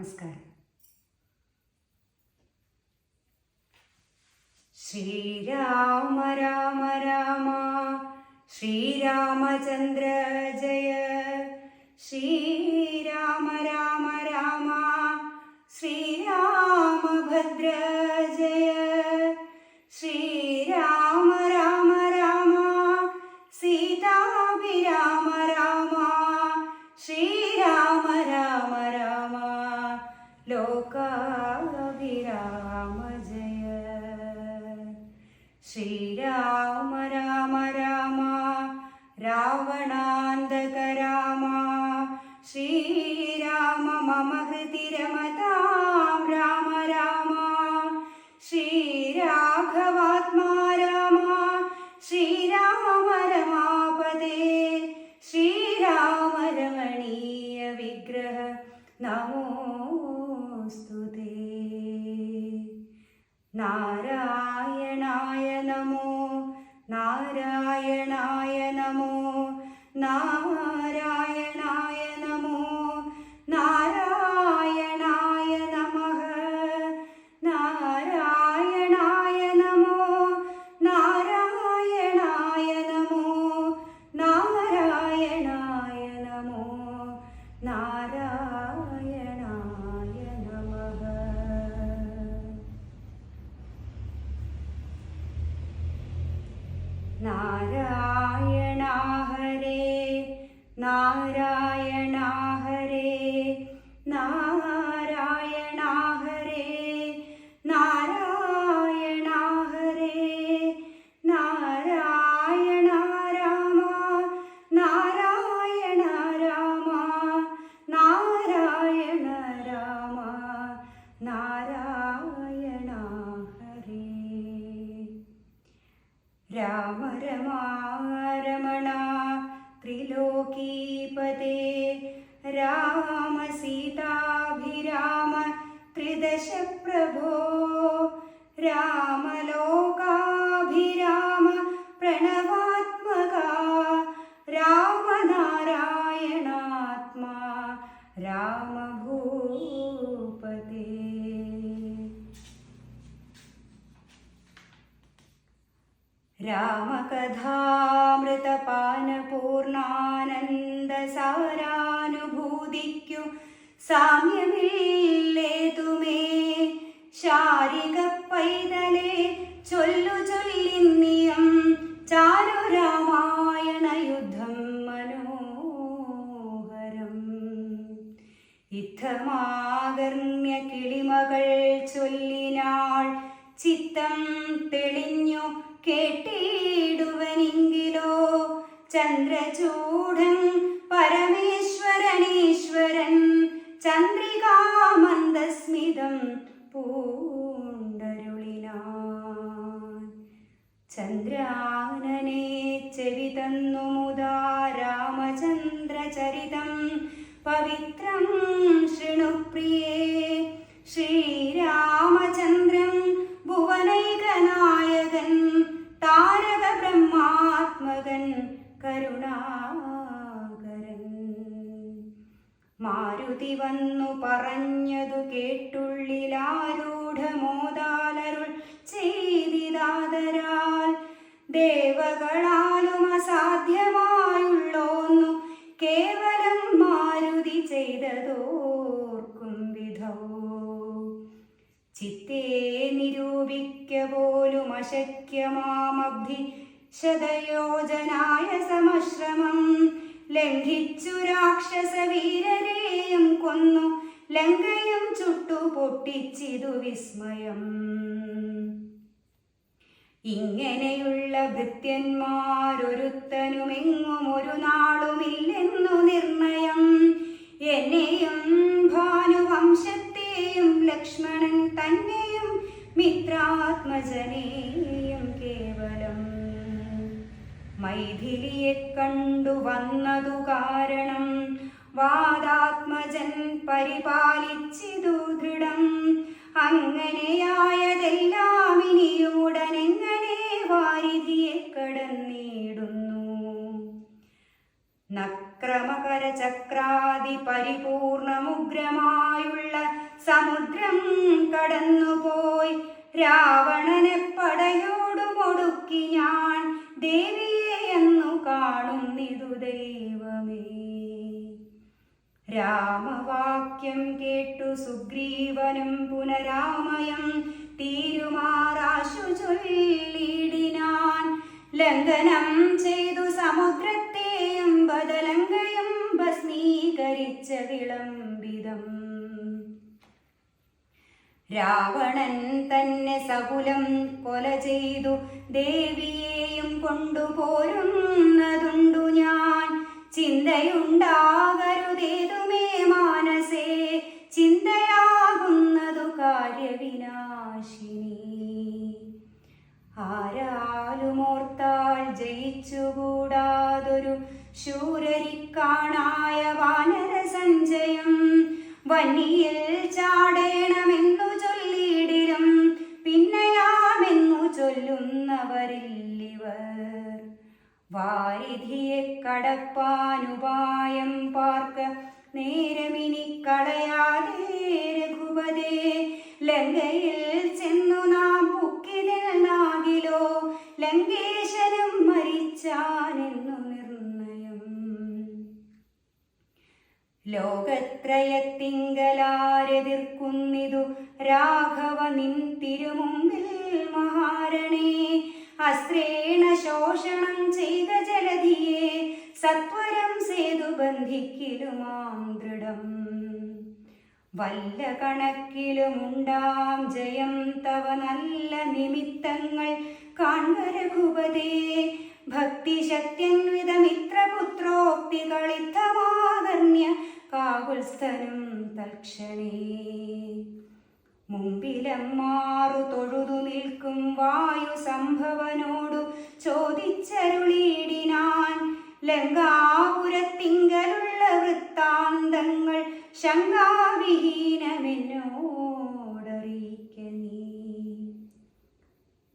നമസ്കാരം. ശ്രീരാമ രാമ രാമ ശ്രീരാമചന്ദ്ര ജയ, ശ്രീരാമ രാമ രാമ ശ്രീരാമഭദ്ര ജയ, ശ്രീരാമ രാമ രാമ സീതാഭിരാമ രാമ, ശ്രീരാമ രാമ രാമ ലോകാഭിരാമ ജയ, ശ്രീരാമ രാമ രാമ രാവണാന്തക രാമ, ശ്രീരാമ മമ ഹൃദി രമതാം രാമ രാമ, ശ്രീരാഘവാത്മാ രാമ, ശ്രീരാമ രമാപദേ, ശ്രീരാമ രമണീയ വിഗ്രഹ നമോസ്തുതേ. നാരായണായ നമോ നാരായണായ നമോ നാരായണായ നമോ നാരായണായ നമഃ, നാരായണായ നമോ നാരായണായ നമോ നാരായണായ നമോ നാരായണായ നമഃ. നാരായണ ഹരേ നാരായണ ഹരേ നാരായണ ഹരേ നാരായണ ഹരേ, നാരായണ രാമ നാരായണ രാമ നാരായണ രാമ നാരായണ ഹരേ. രാമ രമണ ത്രിലോകീപദേ, രാമ സീതാഭിരാമ ത്രിദശ പ്രഭോ, രാമ ലോകാഭിരാമ പ്രണവാത്മക, രാമ നാരായണാത്മാ രാമ ഭൂപതേ. രാമകഥാമൃതപാനപൂർണാനന്ദസാരാനുഭൂതിക്കു സാമ്യമില്ലേതുമേ, ശാരിക പൈതലേ ചൊല്ലു ചൊല്ലിന്നിയം ചാരു രാമായണ യുദ്ധം മനോഹരം. യുദ്ധമാകർണ്യ കിളിമകൾ ചൊല്ലിനാൾ ചിത്തം തെളിഞ്ഞു കേട്ടിടുവനെങ്കിലോ, ചന്ദ്രചൂഡൻ പരമേശ്വരനീശ്വരൻ ചന്ദ്രികാമന്ദസ്മിതം പൂണ്ടരുളിനാൻ. ചന്ദ്രാനനെ ചെവി തന്നു മുദാ രാമചന്ദ്രചരിതം പവിത്രം ശൃണുപ്രിയേ, ശ്രീരാമചന്ദ്രൻ ഭുവനൈകനായകൻ താരക ബ്രഹ്മാത്മകൻ കരുണാകരൻ. മാരുതി വന്നു പറഞ്ഞതു കേട്ടുള്ളിലാരൂഢമോദാലരുൾ ചെയ്തിതാദരാൽ, ദേവകളാലും അസാധ്യമായുള്ളോന്നു കേവലം മാരുതി ചെയ്തതോർക്കും വിധോ. ചിത്തേ നിരൂപിക്ക പോലും അശക്യമാമബ്ധി ശതയോജനായ സമശ്രമം, ലംഘിച്ചു രാക്ഷസ വീരരെയും കൊന്നു ലങ്കയും ചുട്ടു പൊട്ടിച്ചിതു വിസ്മയം. ഇങ്ങനെയുള്ള ഭൃത്യന്മാരൊരുത്തനുമെങ്ങും ഒരു നാളുമില്ലെന്നു നിർണയം. എന്നെയും ഭാനുവംശത്തെയും ലക്ഷ്മണൻ തന്നെയും മിത്രാത്മജനെയും കേവലം. മൈഥിലിയെ കണ്ടു വന്നതു കാരണം വാദാത്മജൻ പരിപാലിച്ചിതു ദൃഢം. അങ്ങനെയായതെല്ലാം ഇനിയുടനെങ്ങനെ വാരിധിയെ കടന്നിടുന്നു. നക്രമകര ചക്രാദി പരിപൂർണമുഗ്രമായുള്ള സമുദ്രം കടന്നുപോയി. രാവണനെ പടയോടുമൊടുക്കി ഞാൻ, ദേവിയെ എന്നു കാണുന്നിതു ദൈവമേ. രാമവാക്യം കേട്ടു സുഗ്രീവനും പുനരാമയം തീരുമാറാശു ചൊല്ലിടിനാൻ. ലംഘനം ചെയ്തു സമുദ്രത്തെയും ബദലങ്കയും ഭസ്മീകരിച്ച വിളംബിതം. രാവണൻ തന്നെ സകുലം കൊല ചെയ്തു ദേവിയെയും കൊണ്ടുപോരുന്നതുണ്ടു ഞാൻ. ചിന്തയുണ്ടാകരുതേതുമേ മാനസേ, ചിന്തയാകുന്നതു കാര്യവിനാശിനി. ആരാലുമോർത്താൽ ജയിച്ചുകൂടാതൊരു ശൂരരിക്കാണായ വാനര സഞ്ചയം. വന്നിയിൽ ചാടേണമെന്നു ചൊല്ലിയിടിലും പിന്നെയാമെന്നു ചൊല്ലുന്നവരില്ലിവർ. വാരിധിയെ കടപ്പാനുപായം പാർക്ക നേരമിനി കളയാതെ രഘുപതേ. ലങ്കയിൽ ചെന്നു നാം പുക്കിനാകിലോ, ലങ്കേശനും മരിച്ചാനെന്നു നിർണയം. ലോകത്രയത്തിങ്കലാരെതിർക്കുന്നിതു രാഘവ നിൻ തിരുമുമ്പിൽ മഹാരണേ. അസ്ത്രേണ ശോഷണം ചെയ്ത ജലധിയെ സത്വരം സേതു ബന്ധിക്കിലുമാം ദൃഢം. വല്ല കണക്കിലുമുണ്ടാം ജയം തവ നല്ല നിമിത്തങ്ങൾ കാൺക രഘുപതേ. ഭക്തിശക്തിയന്വിതമിത്രപുത്രോക്തികളിത്തമാകർണ്യ കാകുൽസ്ഥനും തൽക്ഷണേ. മുമ്പിലമ്മാറു തൊഴുതു നിൽക്കും വായു സംഭവനോടു ചോദിച്ചരുളിയിടിനാൻ. ലങ്കാപുരത്തിങ്കലുള്ള വൃത്താന്തങ്ങൾ ശങ്കാവിഹീനമെന്നോടറിയിക്ക നീ.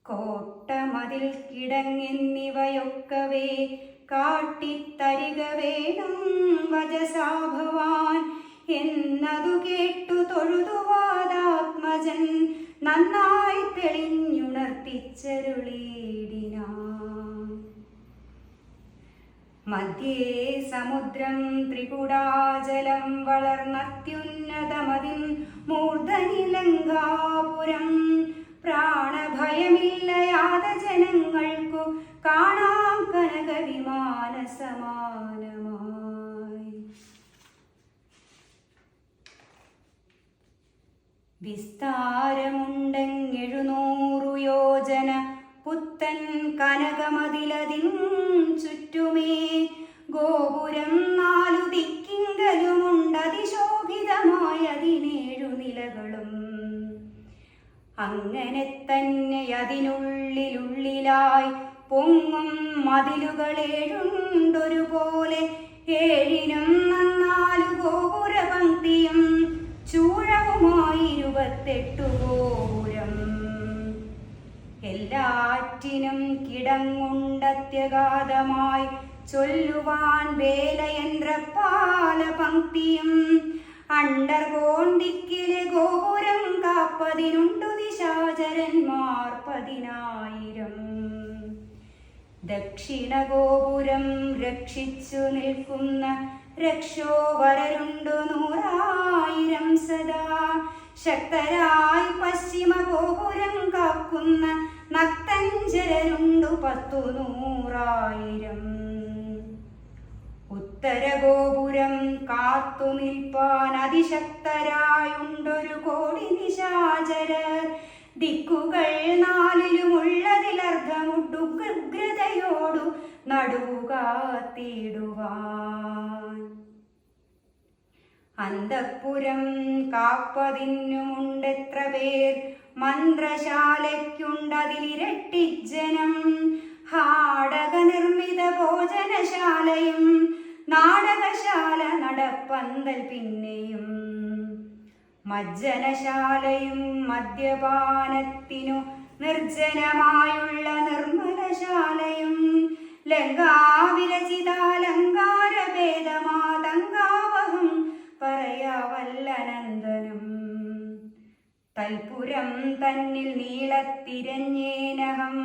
കോട്ടമതിൽ കിടങ്ങെന്നിവയൊക്കവേ കാട്ടിത്തരിക വേണം വജസാ ഭവാൻ. എന്നതു കേട്ടു തൊഴുതുവാദാത്മജൻ നന്നായി തെളിഞ്ഞുണർത്തിച്ചരുളിയിടിനാൻ. മധ്യേ സമുദ്രം ത്രികുടാചലം വളർന്നത്യുന്നതമതിൻ മൂർധനി ലങ്കാപുരം. പ്രാണഭയമില്ലയാത ജനങ്ങൾക്കു കാണാം കനക വിമാന സമാനമായി. വിസ്താരമുണ്ടെങ്ങെഴുന്നൂറു യോജന പുത്തൻ കനകമതിലതിൻ ചുറ്റുമേ. ഗോപുരം 4 ദിക്കിങ്കലുമുണ്ടതിശോഭിതമായ 17 നിലകളും. അങ്ങനെ തന്നെ അതിനുള്ളിലുള്ളിലായി പൊങ്ങും മതിലുകളേഴുണ്ടൊരുപോലെ. 7നും 4 ഗോപുരപംക്തിയും ചൂഴവുമായി 28 ഗോപുരം. എല്ലാറ്റിനും കിടങ്ങുണ്ടത്യഗാധമായി ചൊല്ലുവാൻ വേലയന്ത്രപാല പംക്തിയും. അണ്ടർകോണ്ടിക്കിലെ ഗോപുരം കാപ്പതിനുണ്ടു നിശാചരന്മാർ 10,000. ദക്ഷിണ ഗോപുരം രക്ഷിച്ചു നിൽക്കുന്ന രക്ഷോവരരുണ്ടു 100,000 സദാ. ശക്തരായി പശ്ചിമ ഗോപുരം കാക്കുന്ന നക്തഞ്ചരരുണ്ടു 10,100,000. ഉത്തരഗോപുരം കാത്തു നിൽപ്പാൻ അതിശക്തരായുണ്ടൊരു കോടി നിശാചരർ. ദിക്കുകൾ 4-ലുമുള്ളതിലർദ്ധമുഡുഗ്രതയോടു നടുവുകാത്തിടുവാൻ. അന്തഃപുരം കാപ്പതിനുമുണ്ടെത്ര പേർ, മന്ത്രശാലയ്ക്കുണ്ടതിലിരട്ടിജനം. ഹാടക നിർമ്മിത ഭോജനശാലയും നാടകശാല നടപ്പന്തൽ പിന്നെയും. മജ്ജനശാലയും മദ്യപാനത്തിനു നിർജ്ജനമായുള്ള നിർമ്മലശാലയും. ലങ്കാവിരചിതാലങ്കാരഭേദമാതങ്കാവഹം പറയാവല്ലനന്ദനം. തൽപുരം തന്നിൽ നീളത്തിരഞ്ഞേനഹം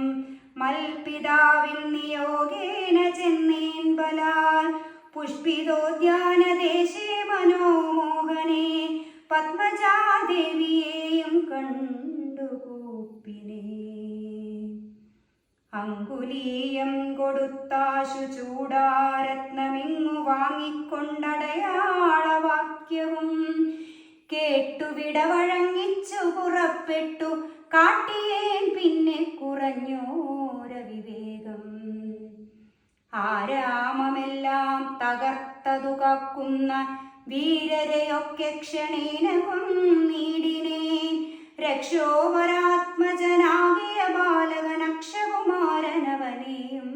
മൽപിതാവിൻ നിയോഗേന ചെന്നേൻ ബലാൽ പുഷ്പിതോദ്യാനദേശേ മനോമോഹനേ പത്മജാദേവിയെയും കണ്ടുകൂപ്പിനേ. അങ്കുലീയം കൊടുത്താശു ചൂടാരത്നമിങ്ങു വാങ്ങിക്കൊണ്ടടയാളവാക്യവും കേട്ടുവിട വഴങ്ങിച്ചു പുറപ്പെട്ടു കാട്ടിയേൻ പിന്നെ കുറഞ്ഞോര വിവേകം. ആരാമമെല്ലാം തകർത്തതു കാക്കുന്ന വീരരെയൊക്കെ ക്ഷണേന കൊന്നീടിനേൻ. രക്ഷോവരാത്മജനാകിയ ബാലകൻ അക്ഷകുമാരനവനെയും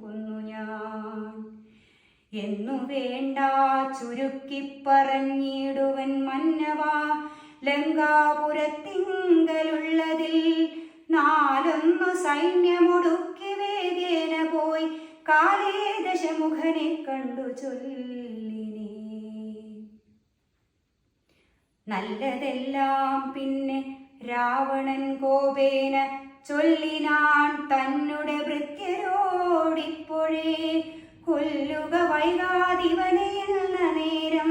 കൊന്നു ഞാൻ. എന്നു വേണ്ട ചുരുക്കിപ്പറഞ്ഞിടുവൻ മന്നവാ ലങ്കാപുരത്തിങ്കലുള്ളതിൽ 4 സൈന്യമൊടുക്കി വേഗേന പോയി കാലേ ദശമുഖനെ കണ്ടു ചൊല്ലിനേ. നല്ലതെല്ലാം പിന്നെ രാവണൻ കോപേന ചൊല്ലിനാൻ തന്നുടെ ഭൃത്യരോടിപ്പോഴേ കൊല്ലുക വൈകാതിവനെ എന്ന നേരം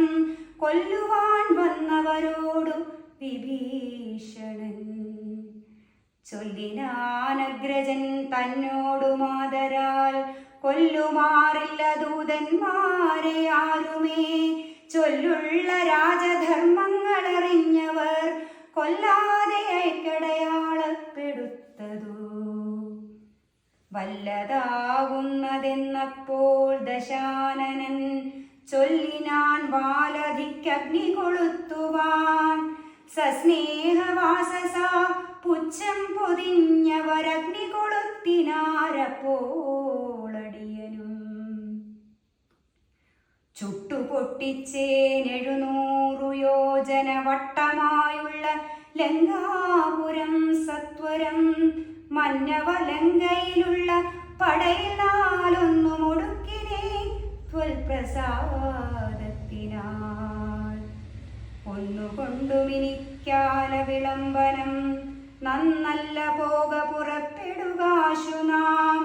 കൊല്ലുവാൻ വന്നവരോടു വിഭീഷണൻ. ചൊല്ലിനാനഗ്രജൻ തന്നോടു മാതരാൽ കൊല്ലുമാറില്ല ദൂതന്മാരെ ആരുമേ. ചൊല്ലുള്ള രാജധർമ്മങ്ങളറിഞ്ഞവർ കൊല്ലാതെ അയക്കടയാളപ്പെടുത്തതു. വല്ലതാകുന്നതെന്നപ്പോൾ ദശാനനൻ ചൊല്ലിനാൻ വാലധിക്കഗ്നി കൊളുത്തുവാൻ. സസ്നേഹവാസസ പുച്ഛം പൊതിഞ്ഞവരഗ്നി കൊളുത്തിനാരപ്പോളടിയനും. ചുട്ടുപൊട്ടിച്ചേൻ 700 യോജന വട്ടമായുള്ള ലങ്കാപുരം സത്വരം. മന്നവലങ്കയിലുള്ള പടയിൽ 4 മുടുക്കിനെ ത്വൽപ്രസാദത്തിനാൽ. ഒന്നുകൊണ്ടുമിനിക്കാല വിളംബനം നന്നല്ല പോക പുറപ്പെടുകാശു നാം.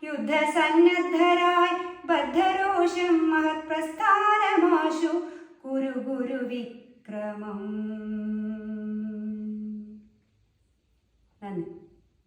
യുദ്ധസന്നദ്ധരായി ബദ്ധരോഷം മഹത് പ്രസ്ഥാനമാശു കുരു വിക്രമം. നന്ദി.